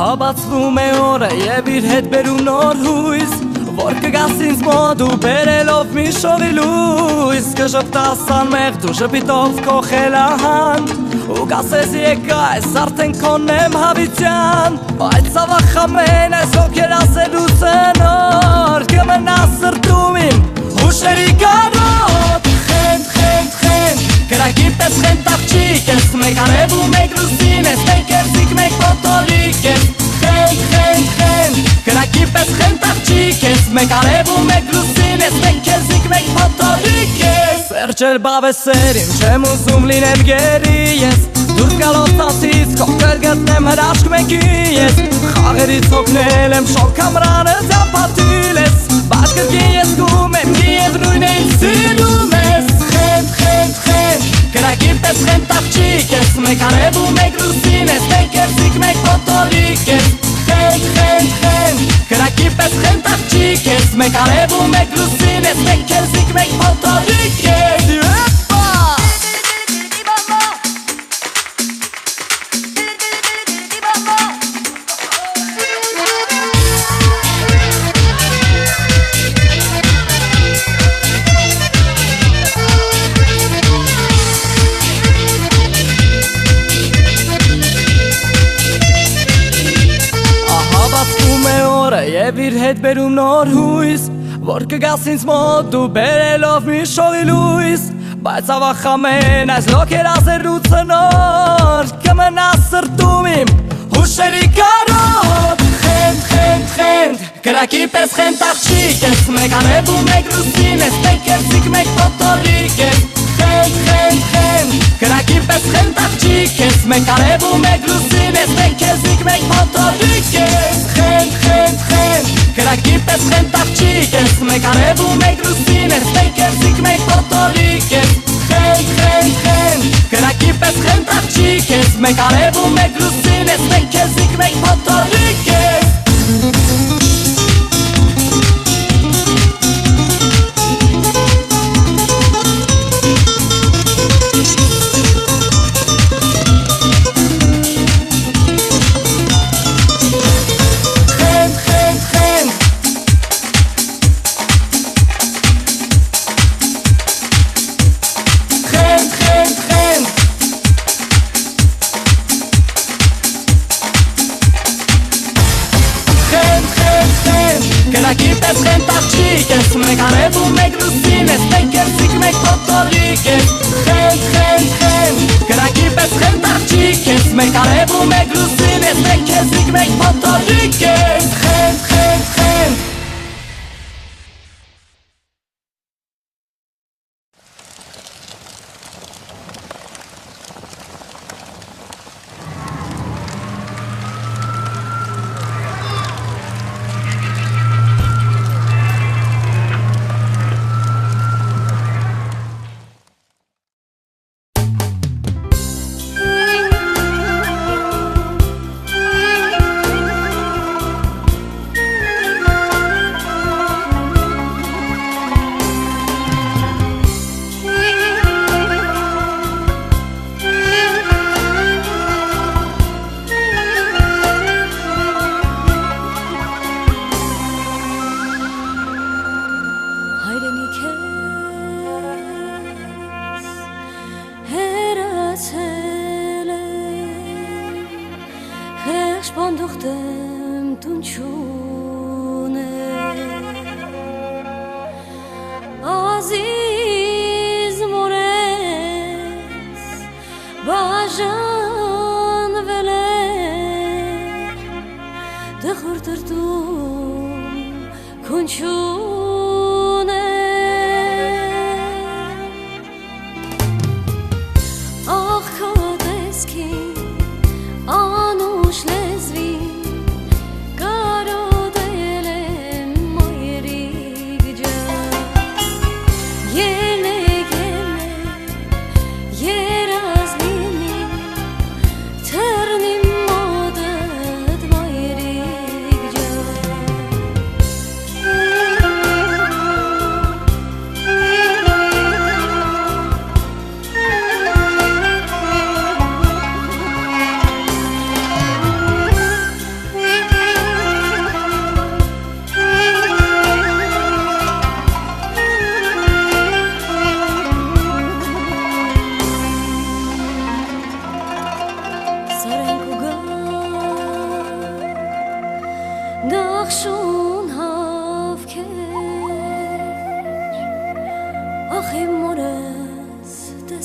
Ահա բացվում է օրը և իր հետ բերում նոր հույս Որ կգաս ինձ մոտ ու բերելով մի շողի լույս Կժպտաս անմեղ դու ժպիտով կոխել ահան Ու կասես եկա ես արդեն քոնեմ հավիտյան Բայց ավախ ամեն այս ոգեր ասելու ծնոր Կմնաս սրտում իմ հուշերի կարոտ Խենդ, խենդ, խենդ Կրակի պես խենդ աղջիկ ես Մեկ արև ու մեկ լուսին ես Մեկ երզիկ, մեկ պոտորիկ ես Խենդ, խենդ, խենդ Կրակի պես խենդ աղջիկ ես Մեկ արև ու մեկ լուսին ես Մեկ երզիկ, մեկ պոտորիկ ես Սերջել բավեսերին չեմ ուզում լինեմ գերի ես Դուրս գալով տասից քո կրգտնեմ հրաշք մեկի ես Խաղերից հոգնել եմ շոք ամրանը ձապատիլ ես Բայց կրկին ես գում եմ միևնույն է ինձ սիրում ես Խենդ, խենդ, խենդ Կրակի պես խենդ աղջիկ ես Մեկ արև ու մեկ լուսին ես Մեկ երզիկ, մեկ պոտորիկ ես Խենդ, խենդ, խենդ Կրակի պես խենդ աղջիկ ես Մեկ արև ու մեկ լուսին ես Մեկ երզիկ, մեկ պոտորիկ ես Եվ իր հետ բերում նոր հույս Որ կգաս ինձ մոտ դու բերելով մի շողի լույս Բայց ավախ ամեն այս լոքեր ասելու ծնոր Կմնաս սրտում իմ հուշերի կարոտ Խենդ, խենդ, խենդ Կրակի պես խենդ աղջիկ ես Մեկ արև ու մեկ լուսին ես Մեկ երզիկ, մեկ պոտորիկ ես Խենդ, խենդ, խենդ Կրակի պես խենդ աղջիկ ես Մեկ արև ու մեկ լուսին ես Մեկ երզիկ, մեկ պոտորիկ ես Խենդ, խենդ, խենդ Կրակի պես խենդ աղջիկ ես Մեկ արև ու մեկ լուսին ես Մեկ երզիկ, մեկ պոտորիկ ես Խենդ, խենդ, խենդ Կրակի պես խենդ աղջիկ ես Մեկ արև ու մեկ լուսին ես Մեկ երզիկ, մեկ պոտորիկ ես Կրակի պես խենդ աղջիկ ես Մեկ արև ու մեկ լուսին ես Մեկ երզիկ, մեկ պոտորիկ ես Խենդ, խենդ, խենդ Կրակի պես խենդ աղջիկ ես Մեկ արև ու մեկ լուսին ես Մեկ երզիկ, մեկ պոտորիկ ես Խենդ, խենդ, խենդ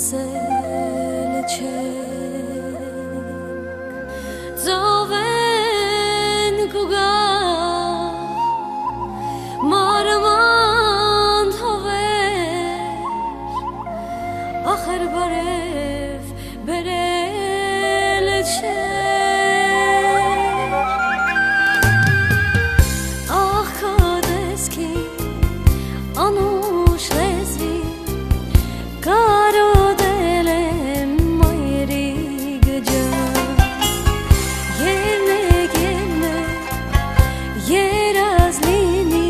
լսել չեք ծովեն կուգա մարման թովեր ախր բարև բերել չեք ախ քո դեսքի անուշ լեզվի կարոտել եմ մայրիկ ջան ելնեք երազ լինի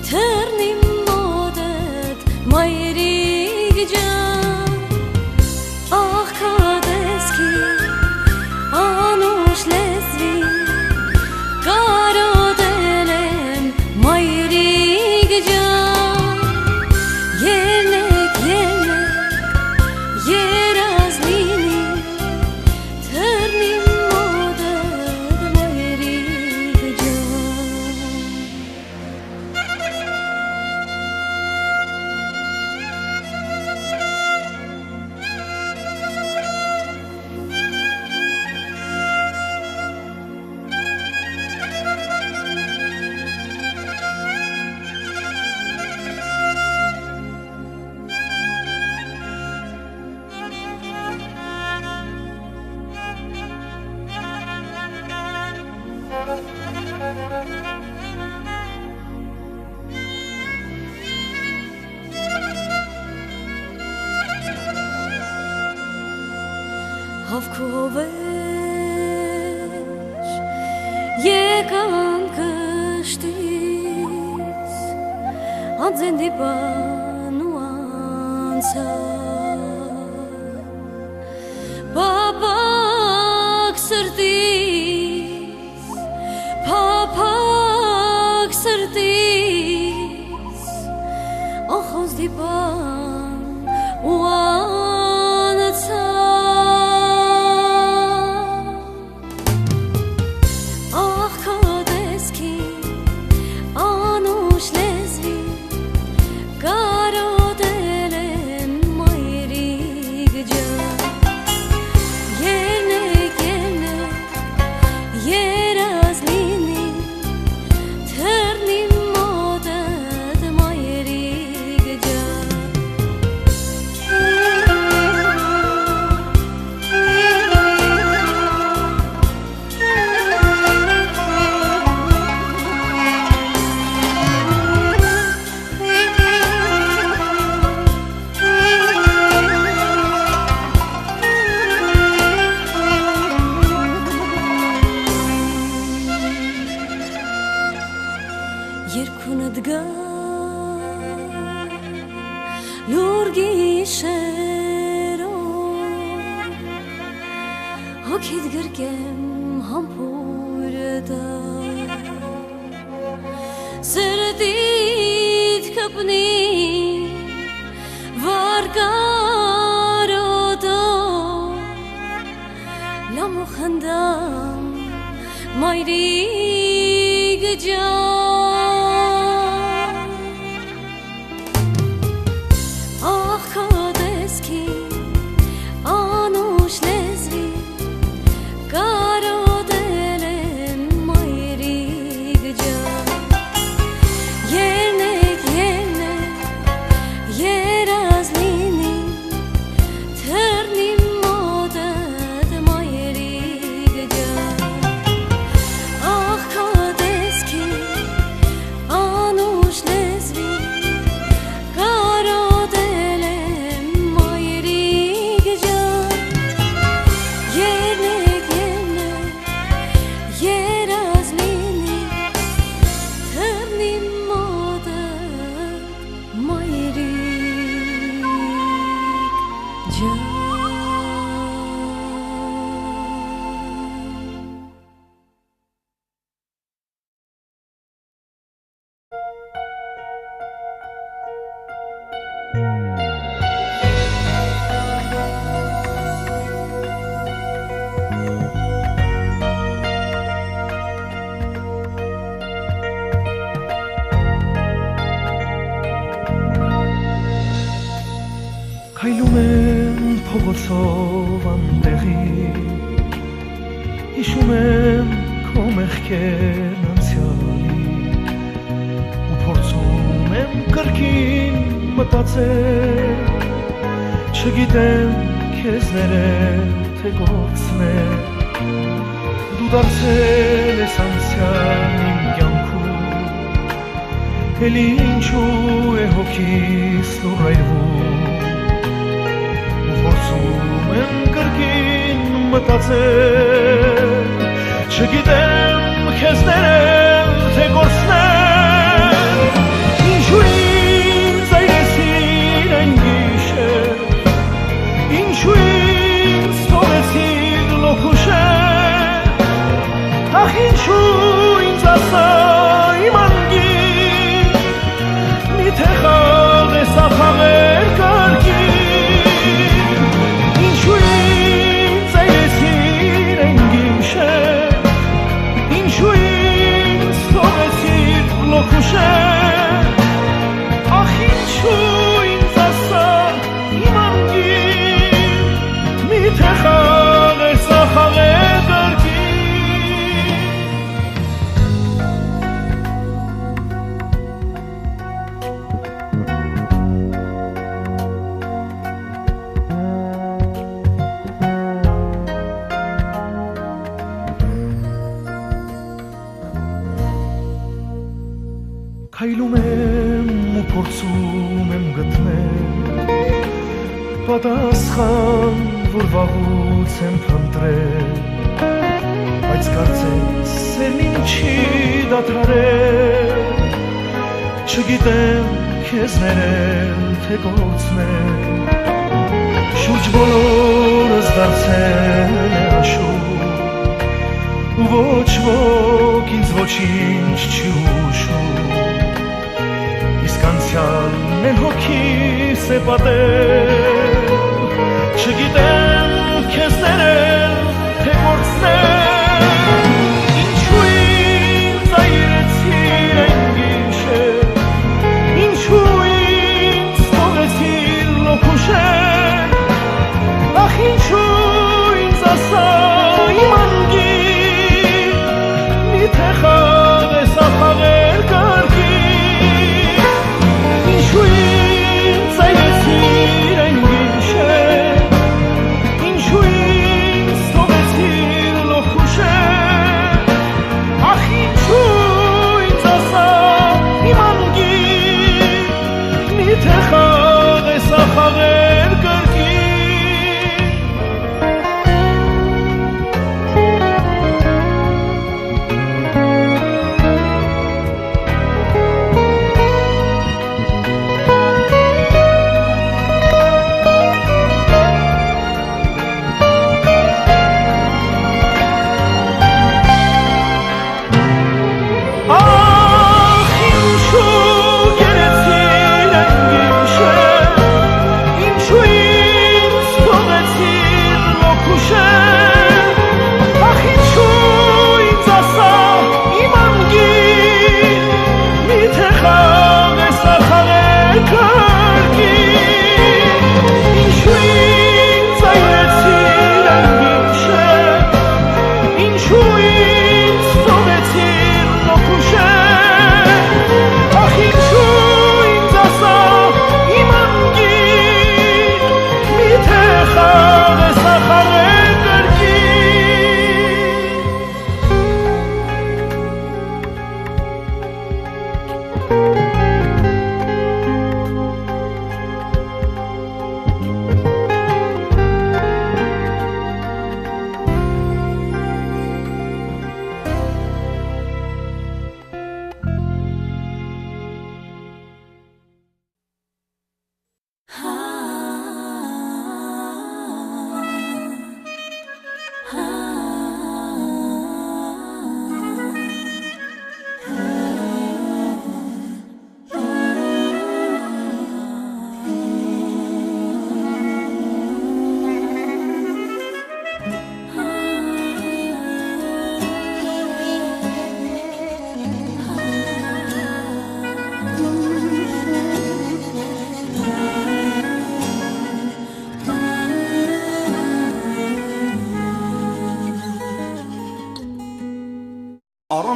թռնի մոտդ մայրիկ ջան ախ քո դեսքի անուշ լեզվի կարոտել եմ մայրիկ ջան ելնեք երազ լինի թռնի մոտդ մայրիկ ջան Հավքովեր եկան կշտից անձեն դիպան ու անցան պապակ սրտից ախոս դիպան ու անցան կարոտել եմ մայրիկ ջան ելնեք երազ լինի թռնի մոտդ մայրիկ ջան Երկունդ գա լուր գիշերով հոգիդ գրկեմ համբույր տա սրտիդ կպնի վարկարոտով լամ ու խնդամ մայրիկ ջան ախ քո դեսքի անուշ լեզվի կարոտել եմ մայրիկ ջան ելնեք երազ լինի թռնի մոտդ մայրիկ ջան ախ քո դեսքի անուշ լեզվի կարոտել եմ մայրիկ ջան ելնեք երազ լինի թռնի մոտդ մայրիկ ջան Քայլում եմ փողոցով անտեղի, հիշում եմ քո մեղքերն անցյալի, ու փորձում եմ կրկին մտածել, չգիտեմ քեզ ներել թե գործնել, դու դարձել ես անցյալ իմ կյանքում, էլի ինչու է հոգիս լուրայրվում, Փորձում եմ կրկին մտածել, չգիտեմ քեզ ներել թե գործնել, ինչու ինձ այրեցիր այն գիշեր, ինչու ինձ թողեցիր լոքուշեր, ախ ինչու ինձ ասա իմ անգին, միթե խաղ ես ախաղեր կարգին, ինչու ինձ թողեցիր լոքուշեր, ախ ինչու ինձ ասա իմ անգին, միթե խաղ ես ախաղեր կարգին, Քայլում եմ ու փորձում եմ գտնել պատասխան, որ վաղուց եմ փնտրել, բայց կարծես սերն ինչի դադարել, չգիտեմ քեզ ներել թե գործնել, շուրջ բոլորս դարձել է աշուն, ու ոչ ոք ինձ ոչինչ չի հուշում, Անցյալն են հոգիս է պատել, չգիտեմ քեզ ներել թե գործնել, ինչու ինձ այրեցիր այն գիշեր, ինչու ինձ թողեցիր լոքուշեր, ախ ինչու ինձ ասա իմ անգին, միթե խաղ ես ախաղեր կարգին, Ինչու ինձ այրեցիր այն գիշեր, ինչու ինձ թողեցիր լոքուշեր, ախ ինչու ինձ ասա իմ անգին, միթե խաղ ես ախաղեր կարգին,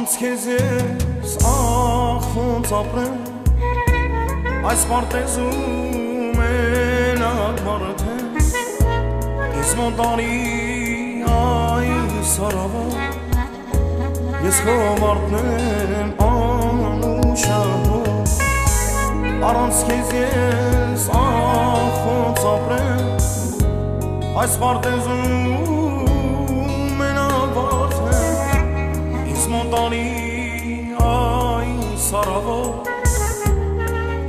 Առանց քեզ ես ախ ոնց ապրեմ Այս պարտեզում մենակ մարդեմ Ես մոտանի այս հարավով Ես քո մարդն եմ անուշահով Առանց քեզ ես ախ ոնց ապրեմ Այս պարտեզում մենակ մարդեմ Ես մոտանի այս հարավով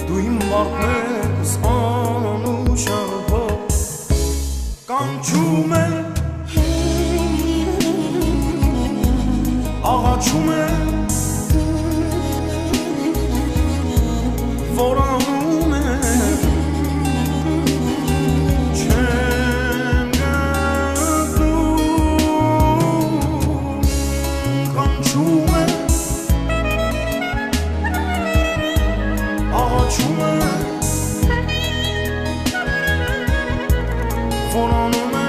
Դու իմ մարդն ես անուշահով Կանչում է Աղաչում է Որանում է Չեմ գտնում Կանչում է Աղաչում է Որանում է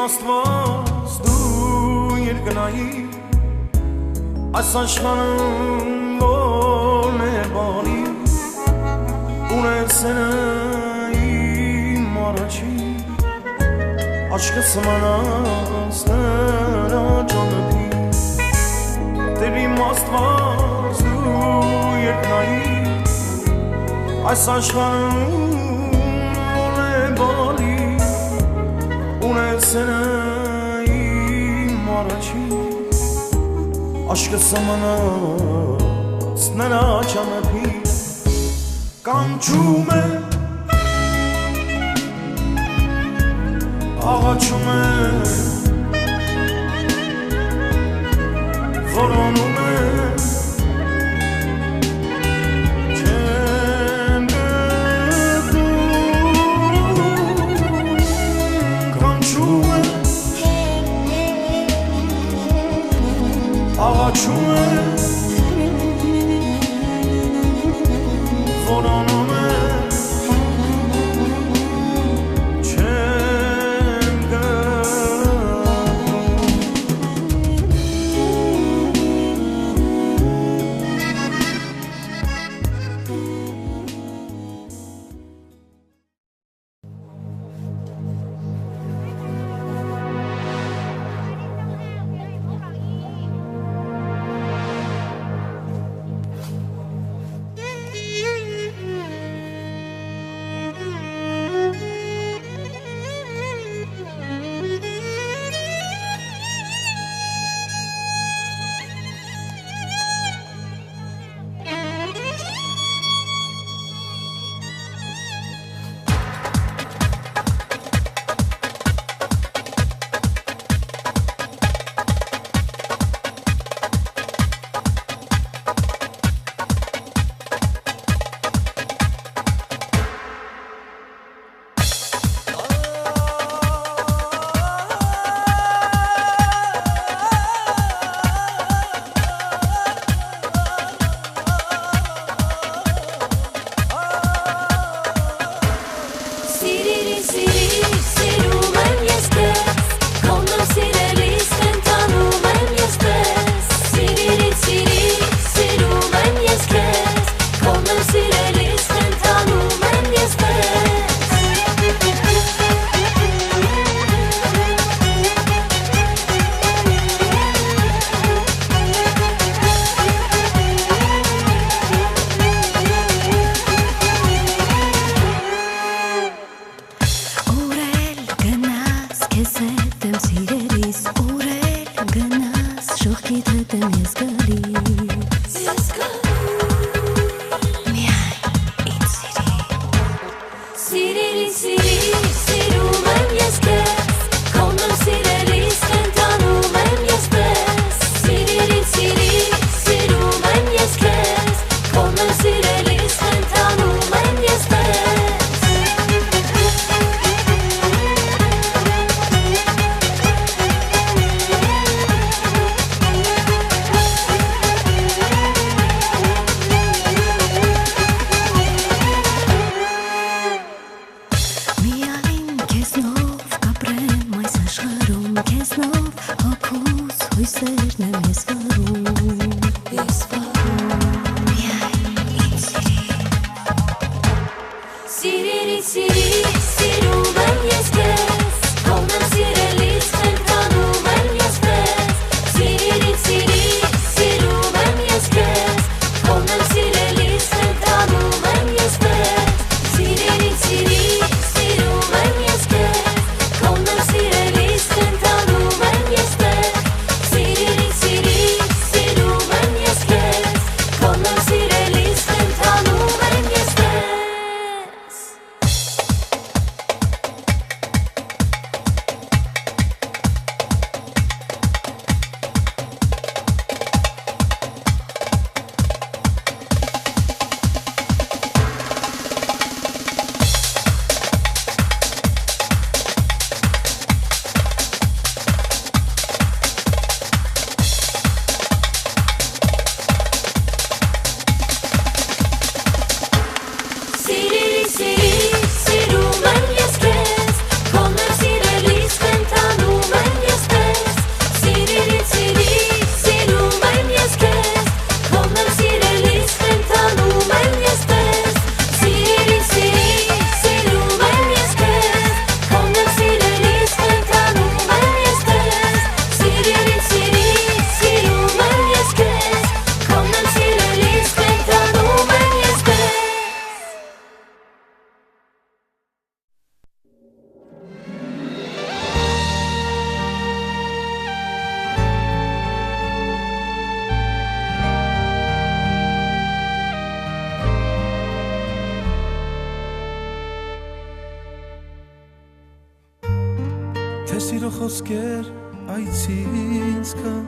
Աստված դու երկնայի Այս աշխարհում որն է բարի Ունեցել իմ առաջի Աչքս մանած նրա ճանապի Տեր իմ Աստված դու երկնայի Այս աշխարհում որն է բարի Ունեցել իմ առաջի Աշկս մանած նրա ճանապի Կանչում է Աղաչում է Որոնում է Աղաչում է Որոնում է Չեմ գտնում սիրո խոսքեր այցից կան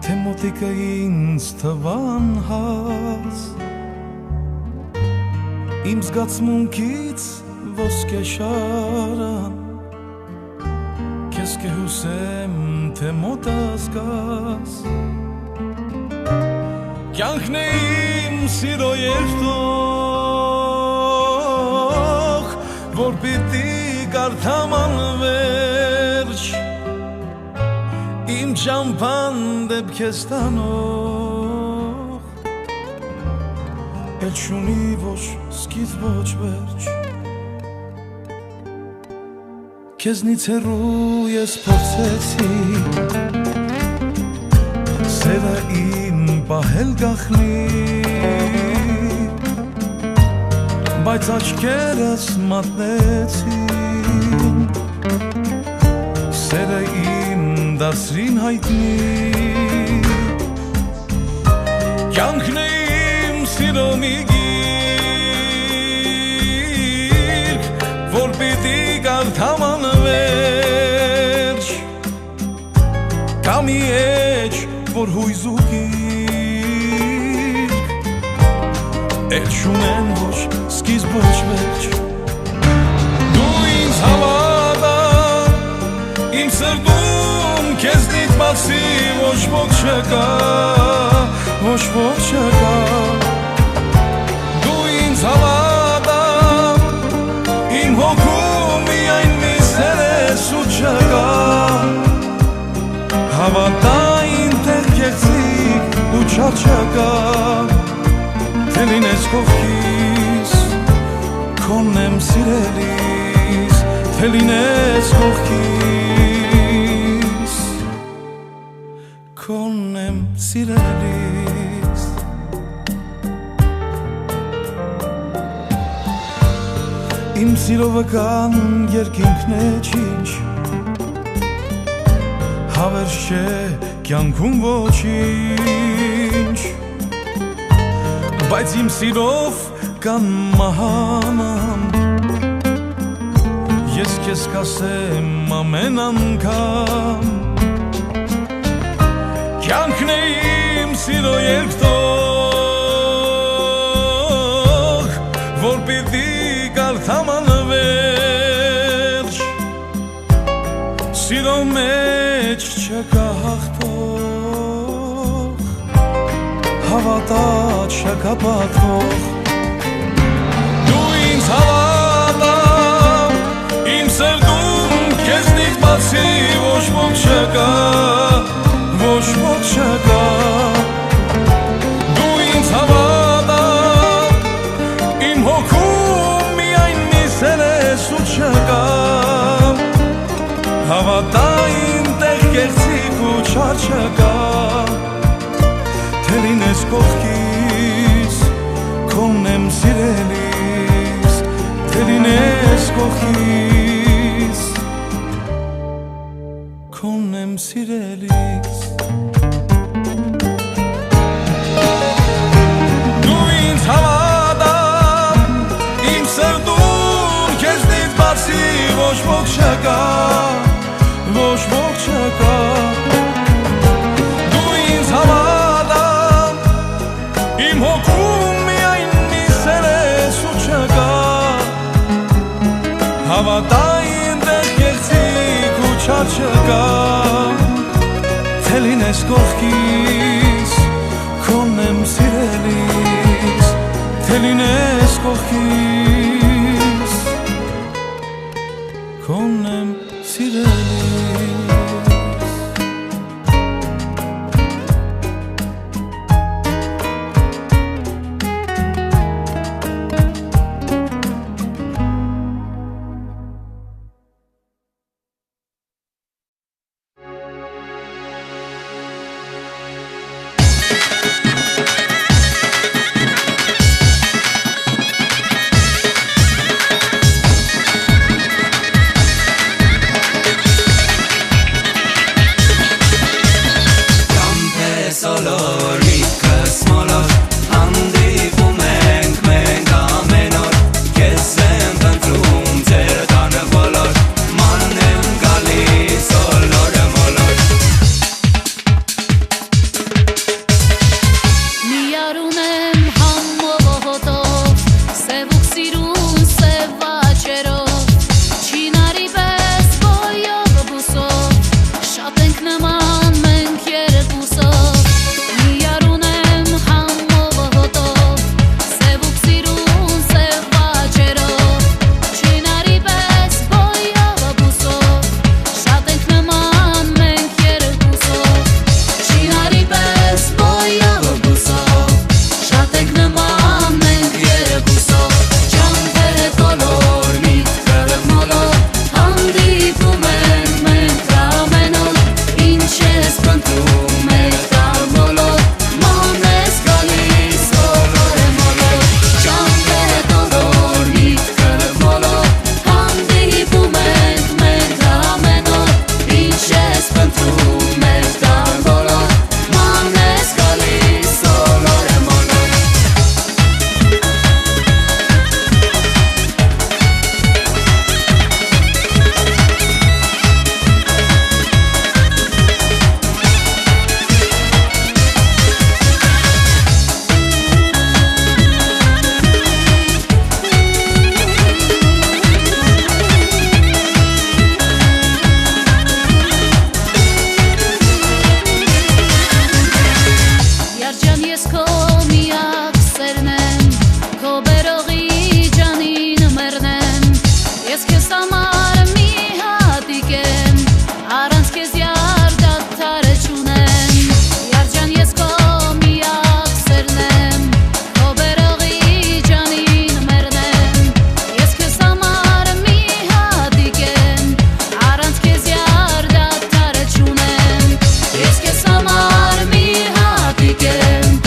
Թե մոտիկը ինձ թվան հաց Իմ զգացմունքից ոսկե շարան Քեզ կհուսեմ թե մոտս գաս Կյանքն է իմ սիրո երթող Որ պիտի կարդամ անվերջ Իմ ճամփան դեպ քեզ տանող Էլ չունի ոչ սկիզբ ոչ վերջ Քեզնից հեռու ես փորձեցի Սերը իմ պահել գախնի Բայց աչքերս մատնեցին Սերը իմ դասրին հայտնի Կյանքն է իմ սիրո մի գիրք Որ պիտի կարդամ անվերջ Կա մի էջ, որ հույզ ու գիրք Էլ չունեն ոչ սկիզբ ոչ վերջ Դու ինձ հավատա Իմ սրտում քեզնից բացի ոչ ոք չկա Ոչ ոք չկա Դու ինձ հավատա Իմ հոգում միայն մի սեր ես ու չկա Հավատա ինտեղ կեղծիկ ու չկա Թե լինես կողքիս Քոնն եմ սիրելիս Թե լինես կողքիս Քոնն եմ սիրելիս Իմ սիրո վկան երկինքն է չինչ Հավերժ չէ կյանքում ոչինչ Բայց իմ սիրով կան մահանան Ես քեզ կասեմ ամեն անգամ Կյանքն է իմ սիրո երկտող Որ պիտի կարդամ անվերջ Սիրո մեջ չկա հաղթող Հավատա չկա պատվող Դու ինձ հավատա Իմ սրտում քեզնից բացի ոչ ոք չկա Ոչ ոք չկա Դու ինձ հավատա Իմ հոգում միայն մի սեր ես ու չկա Հավատա ինտեղ կեղծիկ ու չար չկա Թե լինես կողքիս Քոնն եմ սիրելիս Թե լինես կողքիս Քոնն եմ սիրելիս Դու ինձ հավատա Իմ սրտում քեզնից բացի ոչ ոք չկա Ոչ ոք չկա Դու ինձ հավատա Իմ հոգում միայն մի սեր ես ու չկա Հավատա ինտեղ կեղծիկ ու չար չկա Թե լինես կողքիս Քոնն եմ սիրելիս Թե լինես կողքիս Քոնն եմ սիրելիս ես քո միակ սերն եմ, քո բերողի ջանին մեռնեմ, ես քեզ համար մի հատիկ եմ, առանց քեզ յար դադար չունեմ, յար ջան ես քո միակ սերն եմ, քո բերողի ջանին մեռնեմ, ես քեզ համար մի հատիկ եմ, առանց քեզ յար դադար չունեմ, ես քեզ համար մի հատիկ եմ,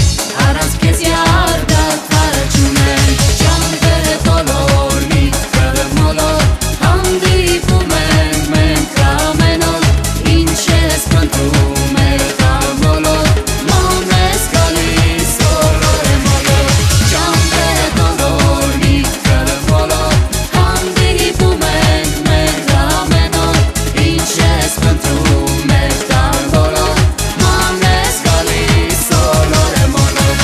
առանց քեզ յար դադար չունեմ, ջանքը բոլոր միտքը մոլոր, հանդիպում ենք մենք ամեն օր, ինչ ես փնտրում եք ամոլոր, ման ես գալիս բոլոր մոլոր, ջանքը բոլոր միտքը մոլոր, հանդիպում ենք մենք ամեն օր, ինչ ես փնտրում եք ամոլոր, ման ես գալիս բոլոր մոլոր.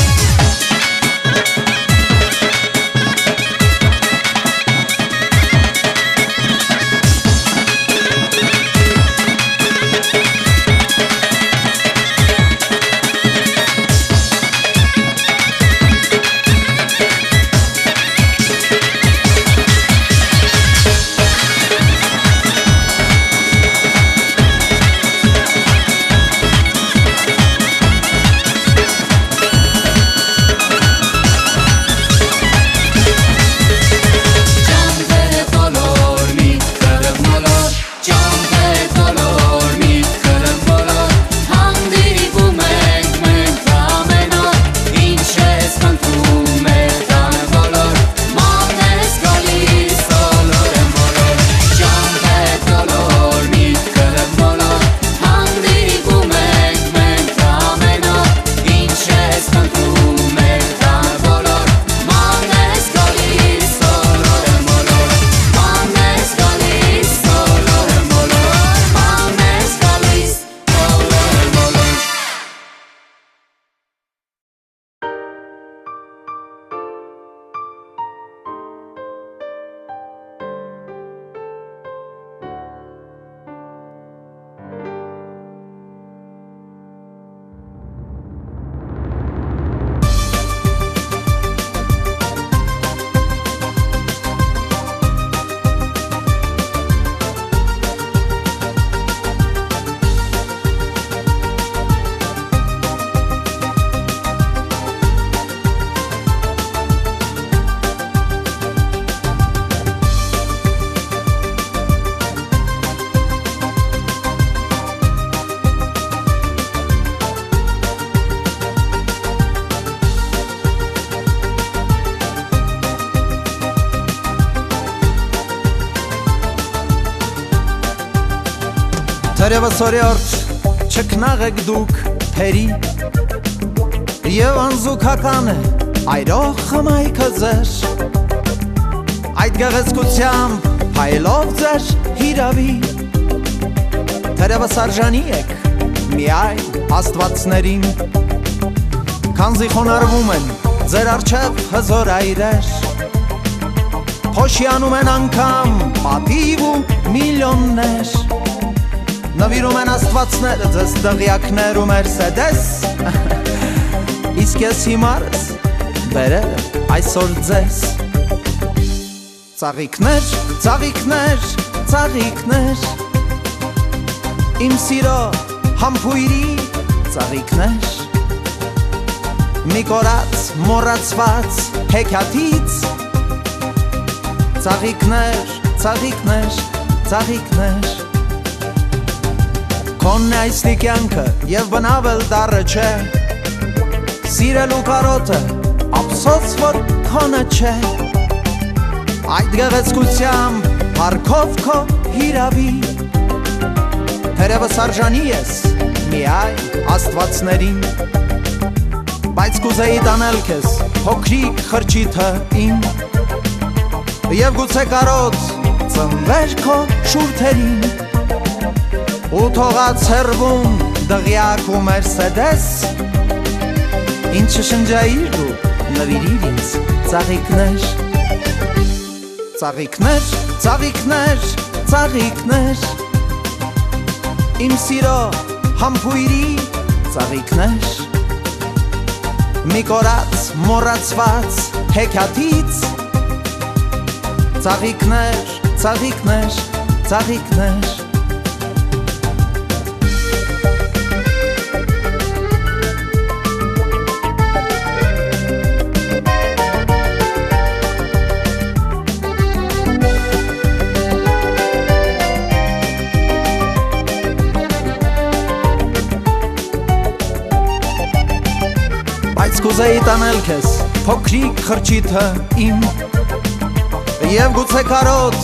Թերևս օրիորդ չքնաղեք դուք թերի Եվ անզուգական է այրող խմայքը ձեր Այդ գեղեցկությամբ փայլով ձեր հիրավի Թերևս արժանի եք միայն աստվածներին Քանզի խոնարհվում են ձեր առջև հզոր այրեր Փոշիանում են անգամ պատիվ ու միլիոններ Նվիրում են աստվածները ձեզ դղյակներ ու մերսեդես Իսկ ես հիմարս բերել այսօր ձեզ Ծաղիկներ, ծաղիկներ, ծաղիկներ Իմ սիրո համբույրի ծաղիկներ Մի կորած, մոռացված հեքիաթից Ծաղիկներ, ծաղիկներ, ծաղիկներ Քոնն է այս տիկյանքը և բնավել դարը չէ Սիրելու կարոտը ապսոց որ քոնը չէ Այդ գեղեցկությամբ հարկով քո հիրավի Թերևս արժանի ես միայն աստվածներին Բայց կուզեի տանել քեզ փոքրիկ խրճիթը իմ Եվ գուցե կարոտ ծնվեր քո շուրթերին Ու թողած հերվում դղյակ ու մերսեդես Ինչը շնջայիր դու նվիրիր ինձ ծաղիկներ Ծաղիկներ, ծաղիկներ, ծաղիկներ Իմ սիրո համբույրի ծաղիկներ մի կորած մոռացված հեքիաթից ծաղիկներ, ծաղիկներ, ծաղիկներ Բայց կուզեի տանել քեզ փոքրիկ խրճիթը իմ Եվ գուցե կարոտ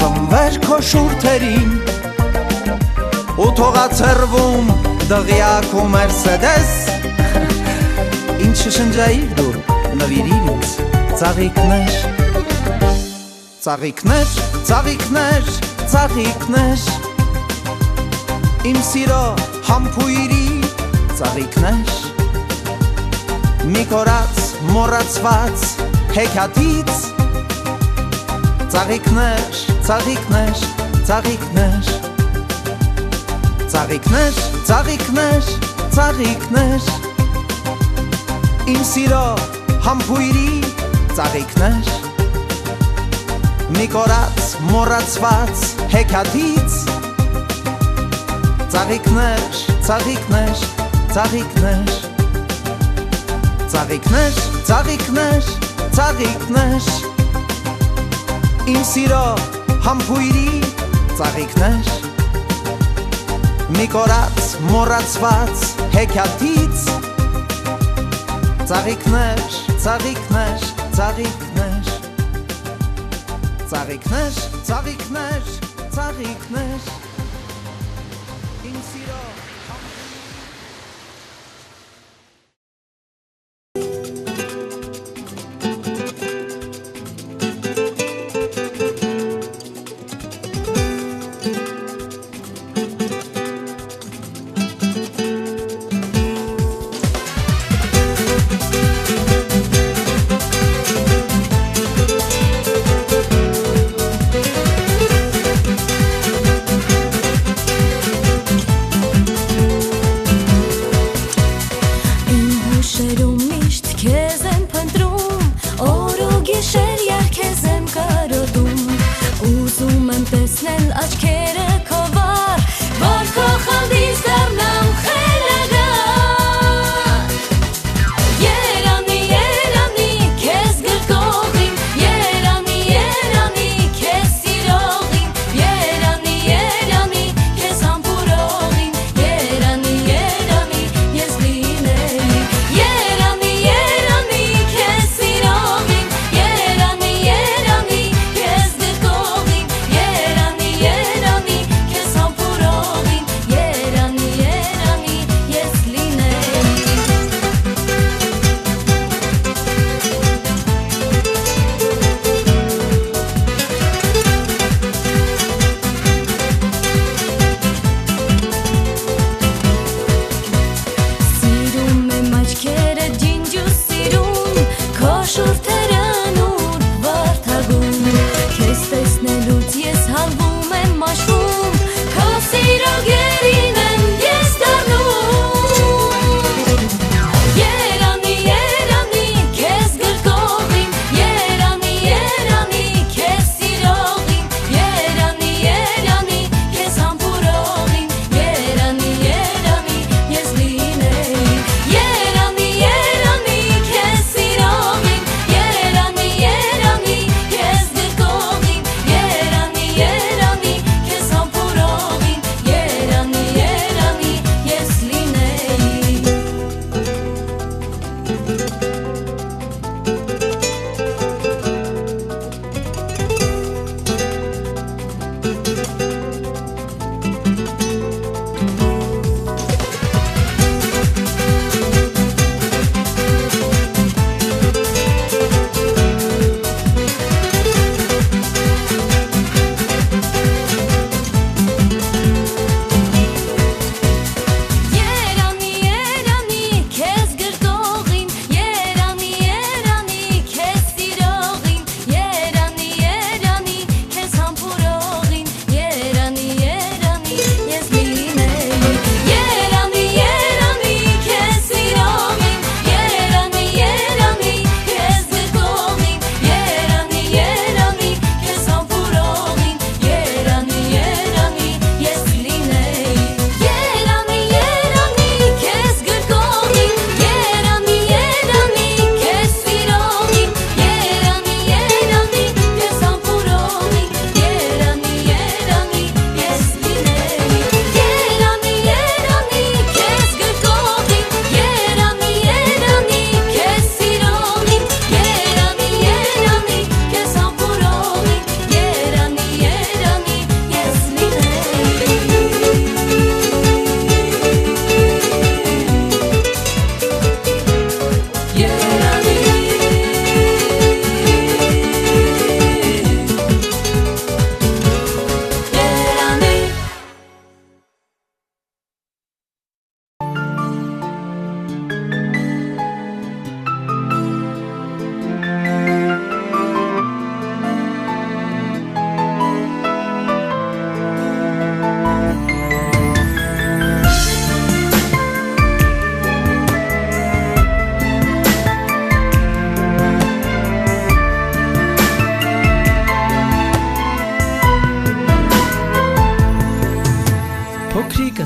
ծնվեր քո շուրթերին Ու թողացրվում դղյակ ու մերսեդես Ինչ շշնջայիր դու նվիրիր ինձ ծաղիկներ Ծաղիկներ, ծաղիկներ, ծաղիկներ Իմ սիրո համբույրի ծաղիկներ Մի կորած մոռացված հեքիաթից Ծաղիկներ, ծաղիկներ, ծաղիկներ Ծաղիկներ, ծաղիկներ, ծաղիկներ Իմ սիրո համբույրի ծաղիկներ Մի կորած մոռացված հեքիաթից Ծաղիկներ, ծաղիկներ, ծաղիկներ Ծաղիկներ, ծաղիկներ, ծաղիկներ Իմ սիրո համբույրի ծաղիկներ Մի կորած մոռացված հեքիաթից Ծաղիկներ, ծաղիկներ, ծաղիկներ Ծաղիկներ, ծաղիկներ, ծաղիկներ Իմ սիրո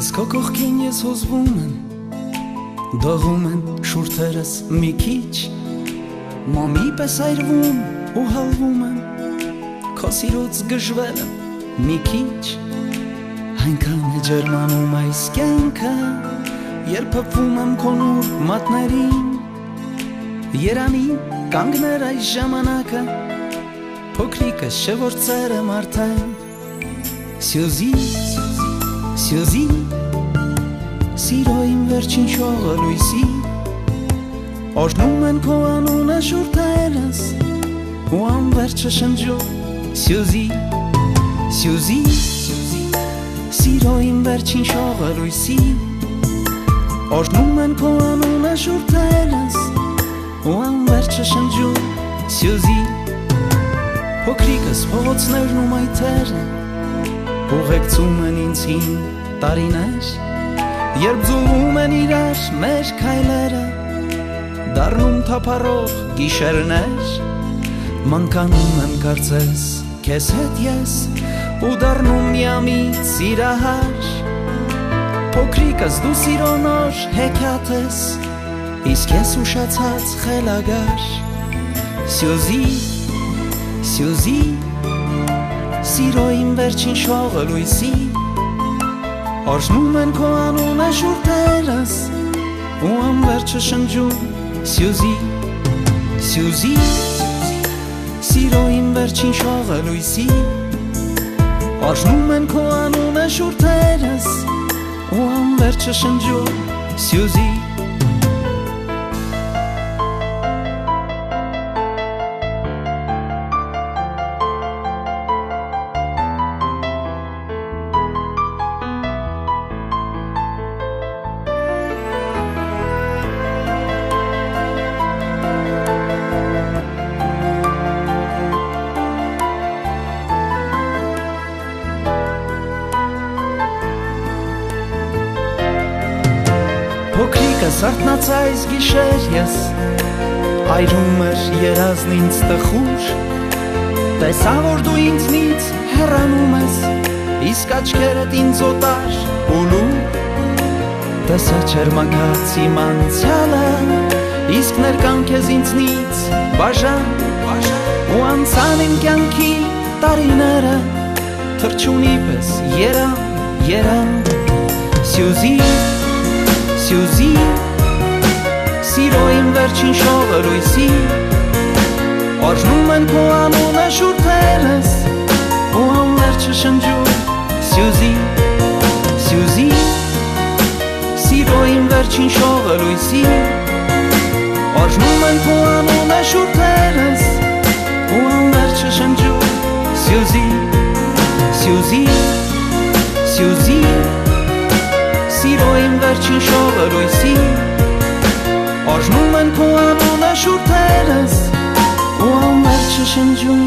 Ես քո կողքին ես հուզվում եմ, դողում են շուրթերս մի քիչ, մամի պես այրվում ու հալվում եմ, քո սիրուց գժվել եմ մի քիչ, այնքան է ջերմանում այս կյանքը, երբ փփվում եմ քո նուրբ մատներին, երանի կանգներ այս ժամանակը, փոքրիկս չէ որ ծեր եմ արդեն, Սյուզի, Սյուզի, սիրո իմ վերջին շողը լույսի, օրհնում են քո անունը շուրթերս, ու անվերջը շնջում, Սյուզի, Սյուզի, սիրո իմ վերջին շողը լույսի, օրհնում են քո անունը շուրթերս, ու անվերջը շնջում, Սյուզի, փոքրիկս փողոցներն ու մայթերը, ուղեկցում են ինձ հին տարիներ, երբ ձուլում են իրար մեր քայլերը, դառնում թափառող գիշերներ, մանկանում եմ կարծես քեզ հետ ես, ու դառնում միամիտ սիրահար, փոքրիկս դու սիրո նոր հեքիաթ ես, իսկ ես ուշացած խելագար, Սյուզի, Սյուզի, սիրո իմ վերջին շողը լույսի, օրհնում են քո անունը շուրթերս, ու անվերջը շնջում, Սյուզի, Սյուզի, սիրո իմ վերջին շողը լույսի, օրհնում են քո անունը շուրթերս, ու անվերջը շնջում, Սյուզի, Փոքրիկս արթնացայց գիշեր ես, այրում էր երազն ինձ տխուր, տեսա որ դու ինձնից հեռանում ես, իսկ աչքերդ ինձ օտար ու լուր, տեսա չերմակաց իմ անցյալը, իսկ ներկան քեզ ինձնից բաժան, ու անցան իմ կյանքի տարիները, թռչունի պես երան, Սյուզի, Սյուզի, սիրո իմ վերջին շողը լույսի, օրհնում են քո անունը շուրթերս, ու անվերջը շնջում, Սյուզի, Սյուզի, սիրո իմ վերջին շողը լույսի, օրհնում են քո անունը շուրթերս, ու անվերջը շնջում, Սյուզի, Սյուզի, Սյուզի, սիրո իմ վերջին շողը լույսի, օրհնում են քո անունը շուրթերս, ու անվերջը շնջում,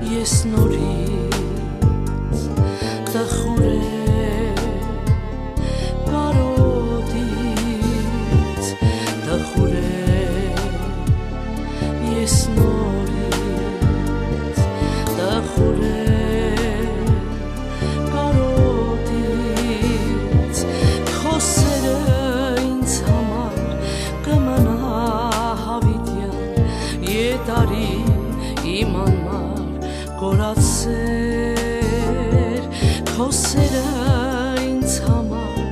ես նորից տխուր է բարոդից տխուր է ես նորից տխուր է բարոդից քո սերը ինձ համար կմնա հավիտյան ետարի իմ անմար կորացեր քո սերը ինձ համար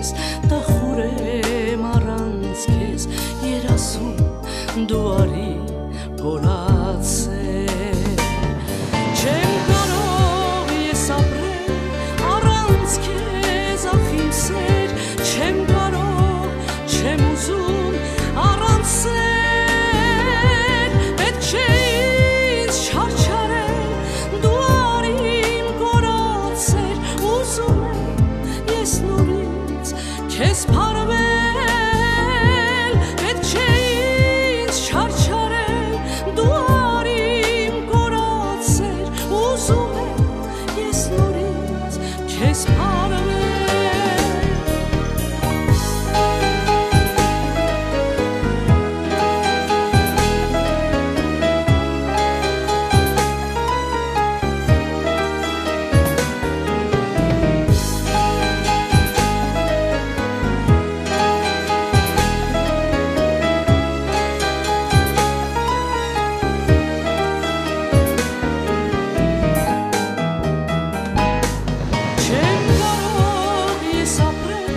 ես տխուրեմ առանց քեզ երասում դու արի գոլացել չեմ կարող ես ապրել առանց քեզ ախ իմ սեր չեմ կարող չեմ ուզում առանց սեր պետք չէ ինձ չարչարել դու արի իմ գոլացել ուզում եմ ես նորից քեզ փարվել պետք չէ ինձ չարչարել դու արի իմ գոլացել ուզում եմ ես նորից քեզ փարվել Չեմ կարող ես ապրել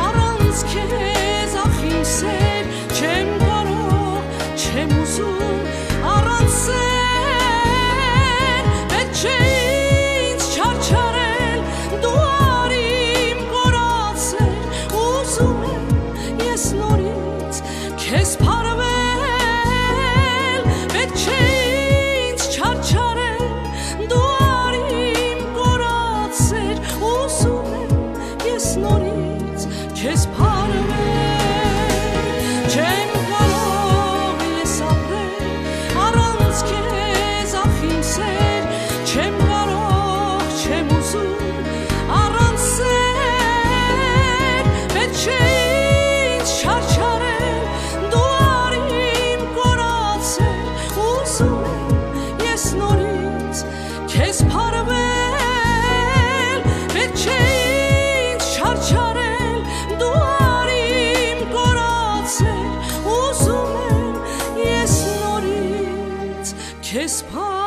առանց քեզ ախ իմ սեր չեմ կարող չեմ ուզում առանց սեր պետք չէ ինձ չարչարել դու արի իմ գոլացել ուզում եմ ես նորից քեզ փարվել պետք չէ ինձ չարչարել դու արի իմ գոլացել ուզում եմ ես նորից քեզ փարվել չեմ կարող ես ապրել առանց քեզ ախ իմ սեր չեմ կարող չեմ ուզում առանց սեր պետք չէ ինձ չարչարել դու արի իմ գոլացել ուզում եմ ես նորից քեզ փարվել պետք չէ ինձ չարչարել դու արի իմ գոլացել ուզում եմ ես նորից քեզ փարվել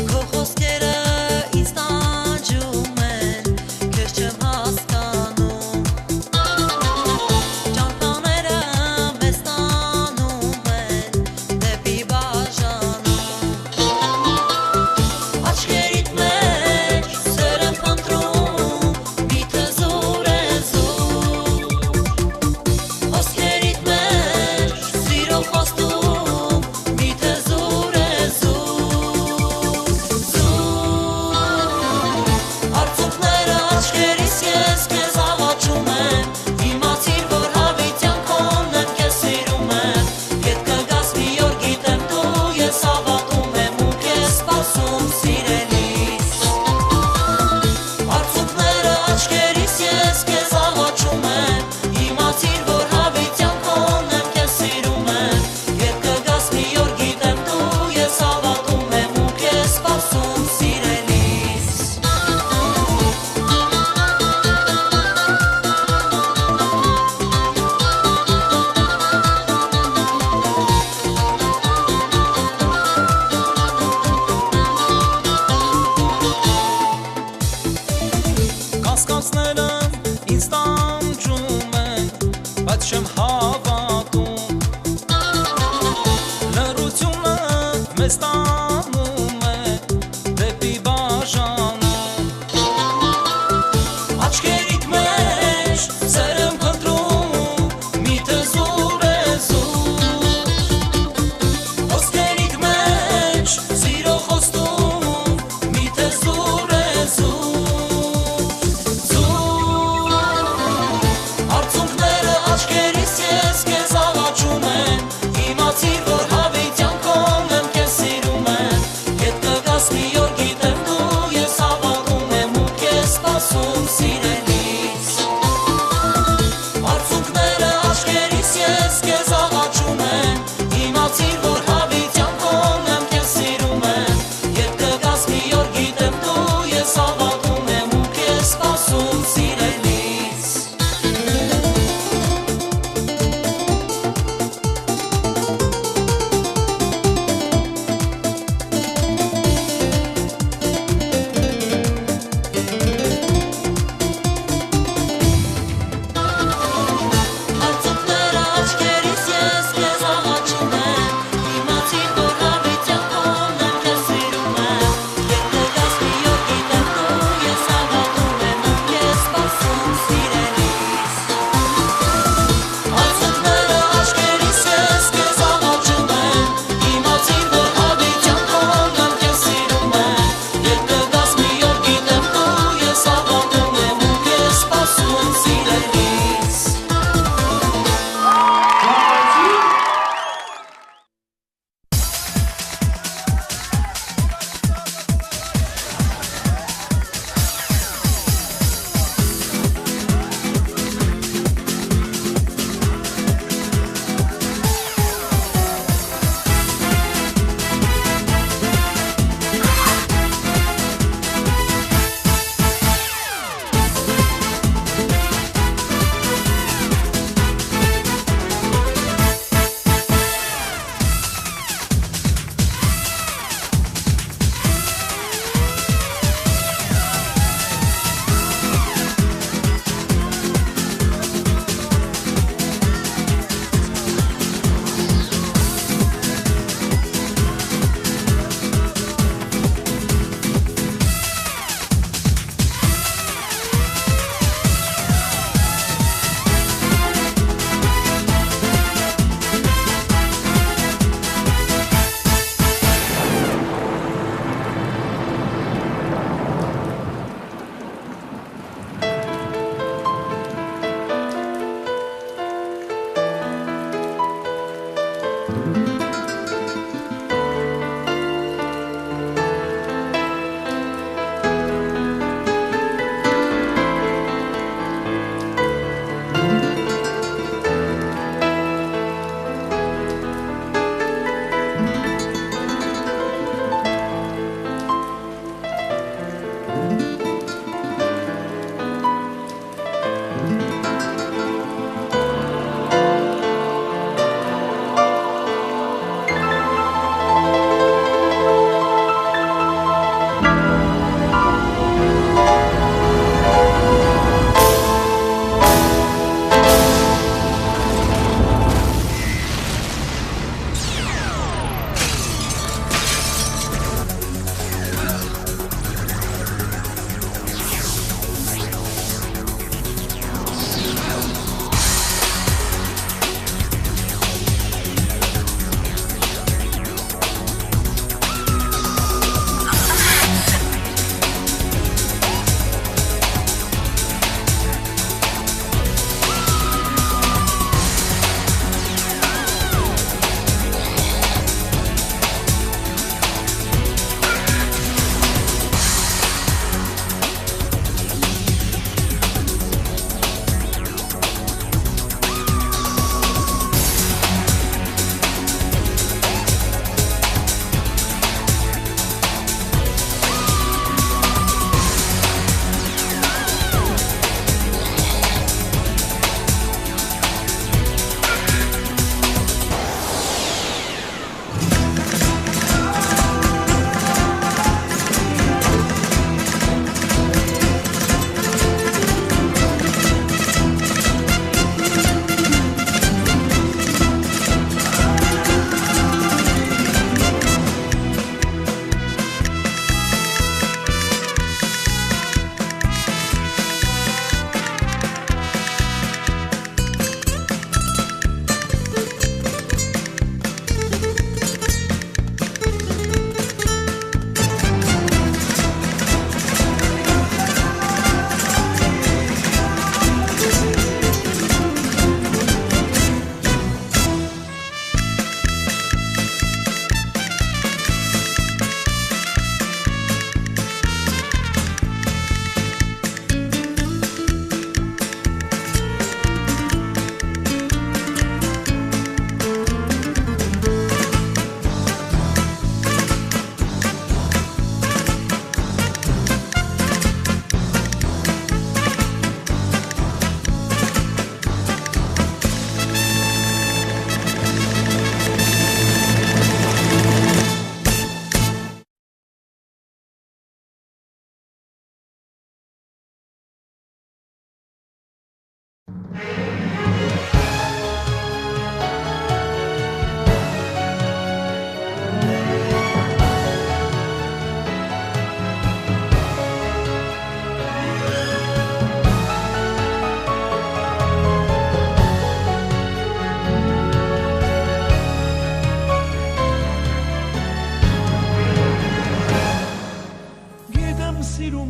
Քո խոսքերը ինձ տանջում են, քեզ չեմ հասկանում Ճամփաները մեզ տանում են դեպի բաժանում Աչքերիդ մեջ սեր եմ փնտրում, միտքը զուր է զուր Խոսքերիդ մեջ սիրո խոստում, միտքը զուր է զուր Արցունքները աչքերիս ես քեզ աղաչում եմ Իմացիր, որ հավիտյան քոնն եմ քեզ սիրում եմ Ետ կգաս մի օր գիտեմ դու ես հավատում եմ ու քեզ սպասում սիրելիս Արցունքները աչքերիս ես քեզ աղաչում եմ Իմացիր, որ հավիտյան քոնն եմ քեզ սիրում եմ Ետ կգաս մի օր գիտեմ դու ես հավատում եմ ու քեզ սպասում սիրելիս Կասկածները ինձ տանջում են, բայց չեմ հավատում Լռությունը մեզ տանում է դեպի բաժանում Աչքերիդ մեջ սեր եմ փնտրում, միտքը զուր է զուր Խոսքերիդ մեջ սիրո խոստում, միտքը զուր է զուր Արցունքները աչքերիս ես քեզ աղաչում եմ Իմացիր, որ հավիտյան քոնն եմ քեզ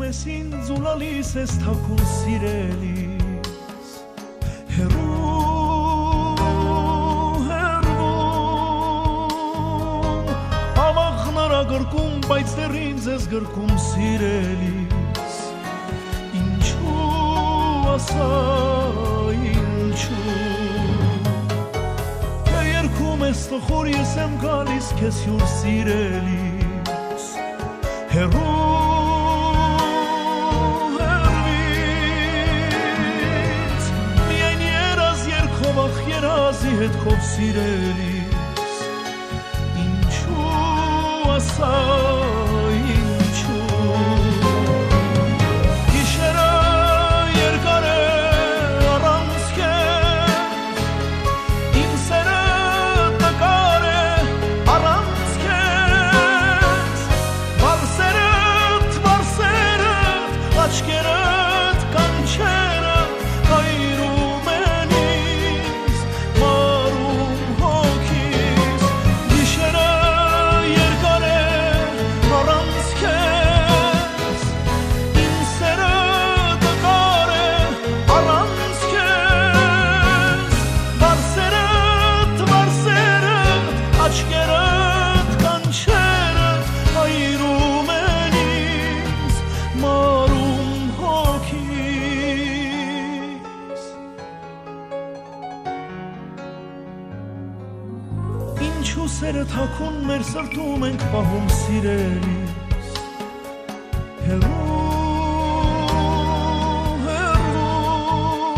ես ինձ ու լալիս ես թաքուն սիրելիս հեռու հեռվում ավաղները գրկում բայց դեռ ինձ ես գրկում սիրելիս ինչու ասա ինչու Թե երգում ես տխուր ես եմ գալիս քեզ հյուր սիրելիս հեռու հեռվից միայն երազ երգով ախ երազի հետ քով սիրելիս ինչու ասա ինչու գիշերը երկար է առանց քեզ իմ սերը տկար է առանց քեզ վարսերդ աչքերդ կանչերդ հայրում են ինձ մարում հոգիս գիշերը երկար է առանց քեզ իմ սերը տկար է առանց քեզ վարսերդ աչքերդ կանչերդ հայրում են ինձ մարում հոգիս Ինչու սերը թաքուն մեր սրտում ենք պահում սիրելիս հեռու հեռվում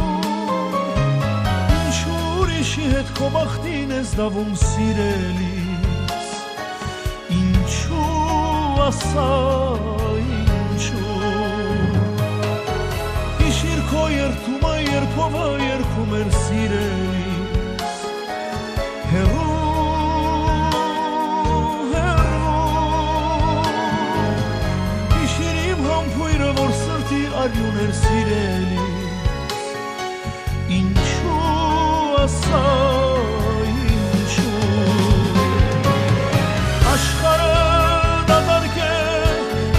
Ինչու ուրիշի հետ քո բախտին ես դավում սիրելիս Ինչու ասա ինչու Հիշիր քո երգումը երբով երգում էր սիրելիս հեռու որ սրտի արյուն էր սիրելիս Ինչու ասա ինչու Աշխարհը դատարկ է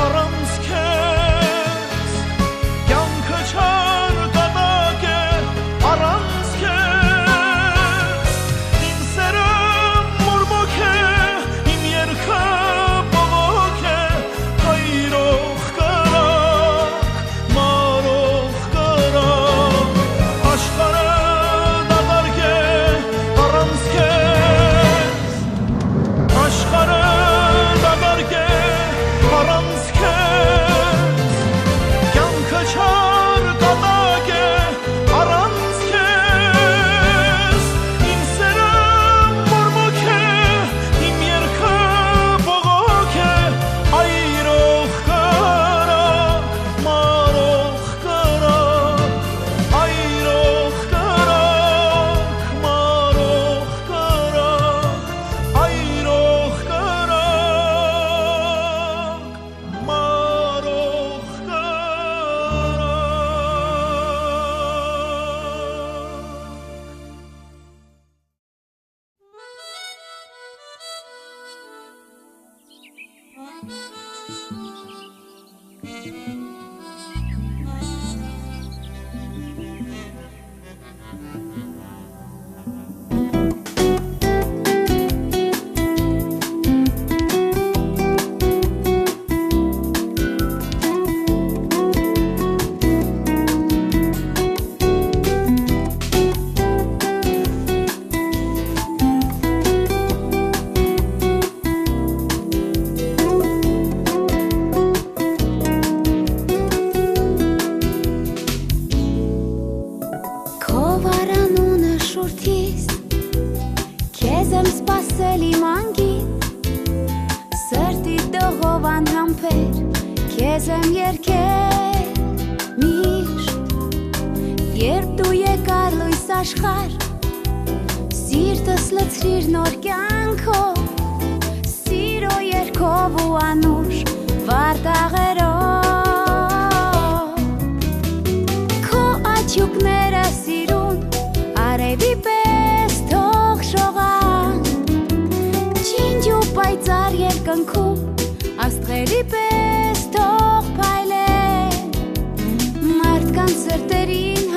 առանց քեզ Կյանքը չար կատակ է առանց քեզ Իմ սերը մորմոք է իմ երգը բողոք է հայրող Աստղերի պես թող փայլեն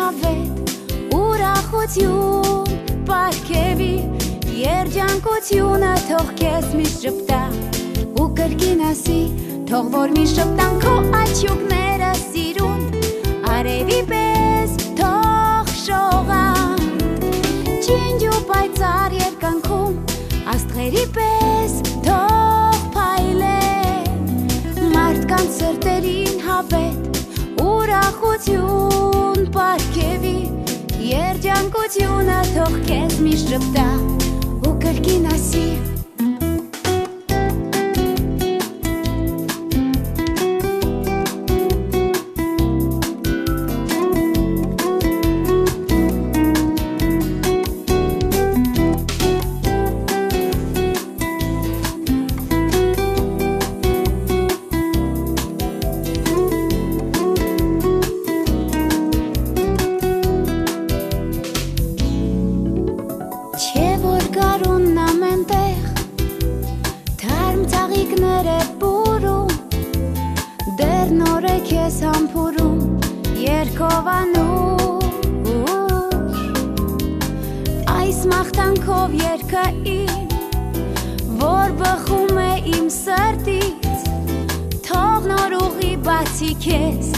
հավետ ուրախություն պարգևի երջանկությունը թող քեզ միշտ շպտա ու կրկին ասի թող որ միշտ շպտան քո աչյուկները սիրուն արևի պես թող շողան ջինջ ու պայծառ երկանքում աստղերի պես թող փայլեն մարդկանց սրտերին հավետ ուրախություն պարգևի երջանկությունը թող քեզ միշտ շպտա ու կրկին ասի քեզ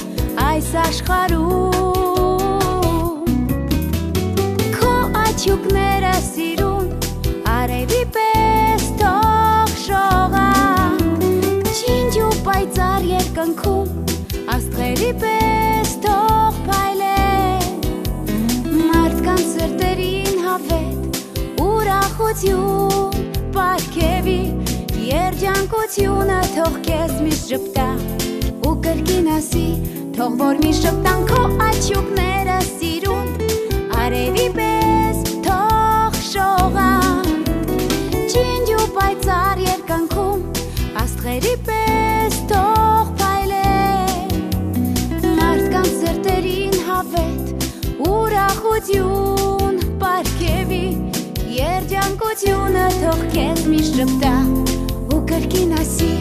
այս աշխարհում քո աչյուկները սիրուն արևի պես թող շողան ջինջ ու պայծառ երկնքում աստղերի պես թող փայլեն մարդկանց սրտերին հավետ ուրախություն պարգևի երջանկությունը թող քեզ միշտ շպտա ու կրկին ասի թող որ միշտ շպտան քո աչյուկները սիրուն արևի պես թող շողան ջինջ ու պայծառ երկնքում աստղերի պես թող փայլեն մարդկանց սրտերին հավետ ուրախություն պարգևի երջանկությունը թող քեզ միշտ շպտա ու կրկին ասի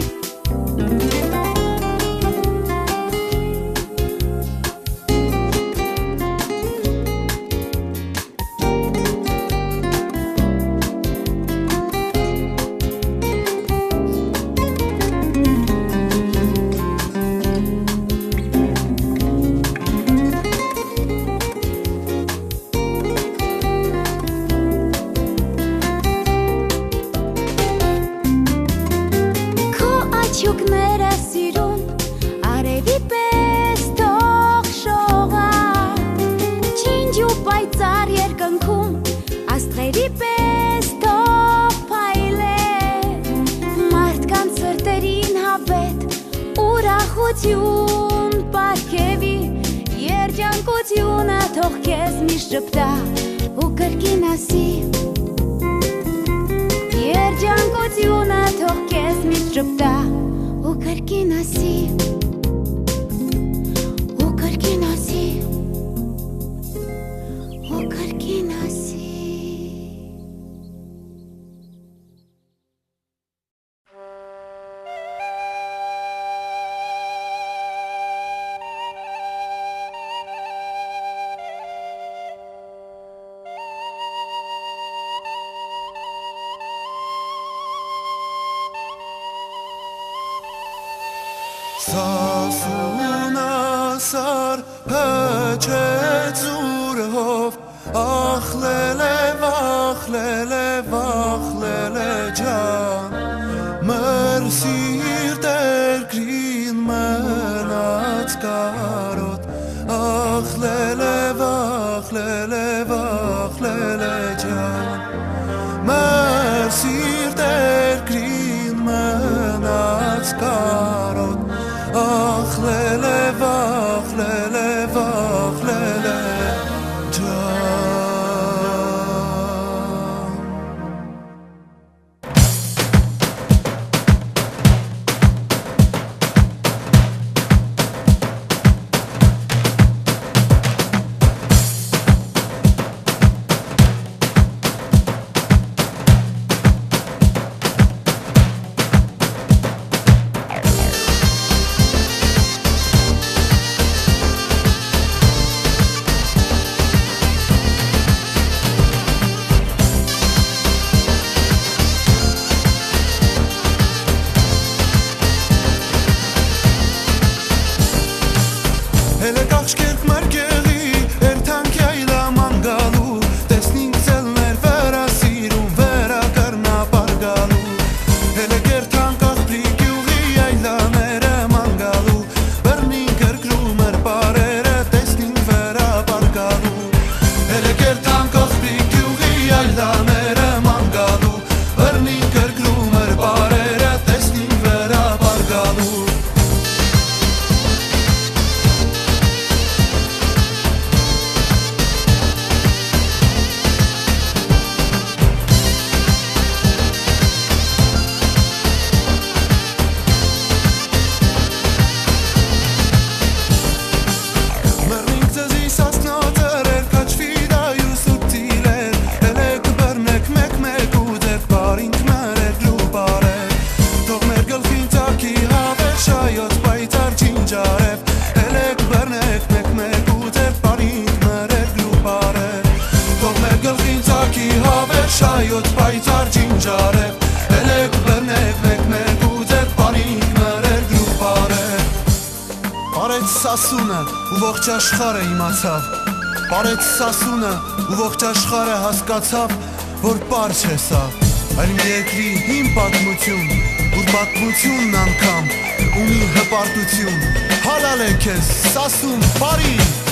պարգևի երջանկությունը թող քեզ միշտ շպտա ու կրկին ասի երջանկությունը թող քեզ միշտ շպտա ու կրկին ասի ու կրկին ասի ու կրկին ասի Սասունասար հջեց ուրհով ախլել է ջան մեր սիրտեր գրին մնաց կարոտ ախլել է ջան մեր սիրտեր գրին մնաց կարոտ ախլել է սասունը ու ողջ աշխարհը իմացավ Բարեց սասունը ու ողջ աշխարհը հասկացավ որ պարզ է սա Այլ մի երկրի հին պատմություն Ուր պատմությունն անգամ ունի հպարտություն Հալալ է քեզ սասուն բարի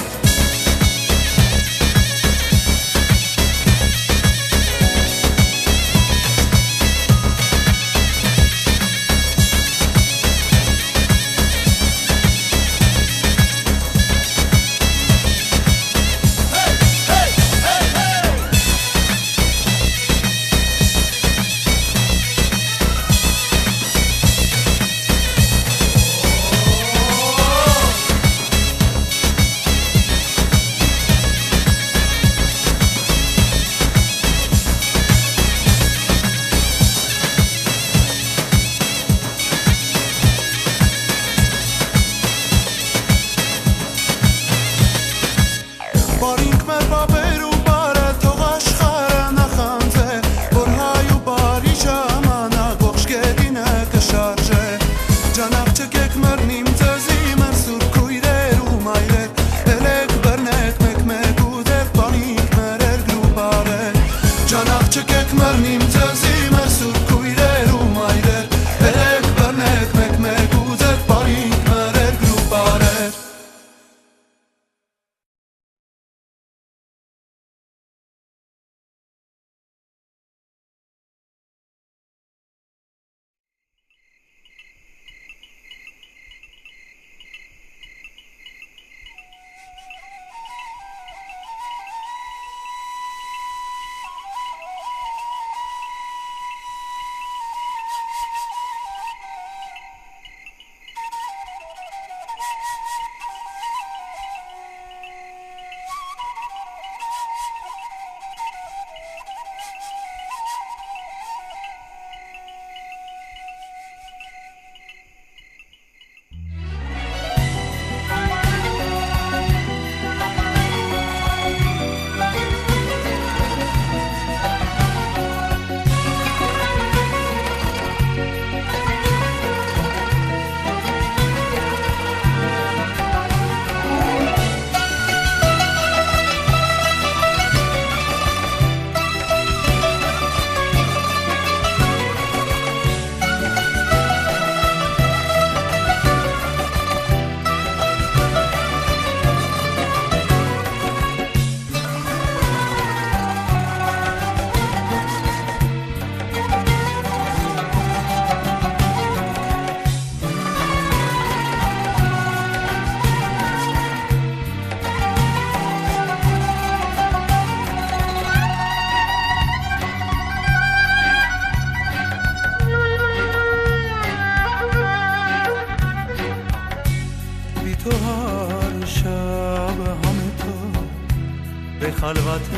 خلوت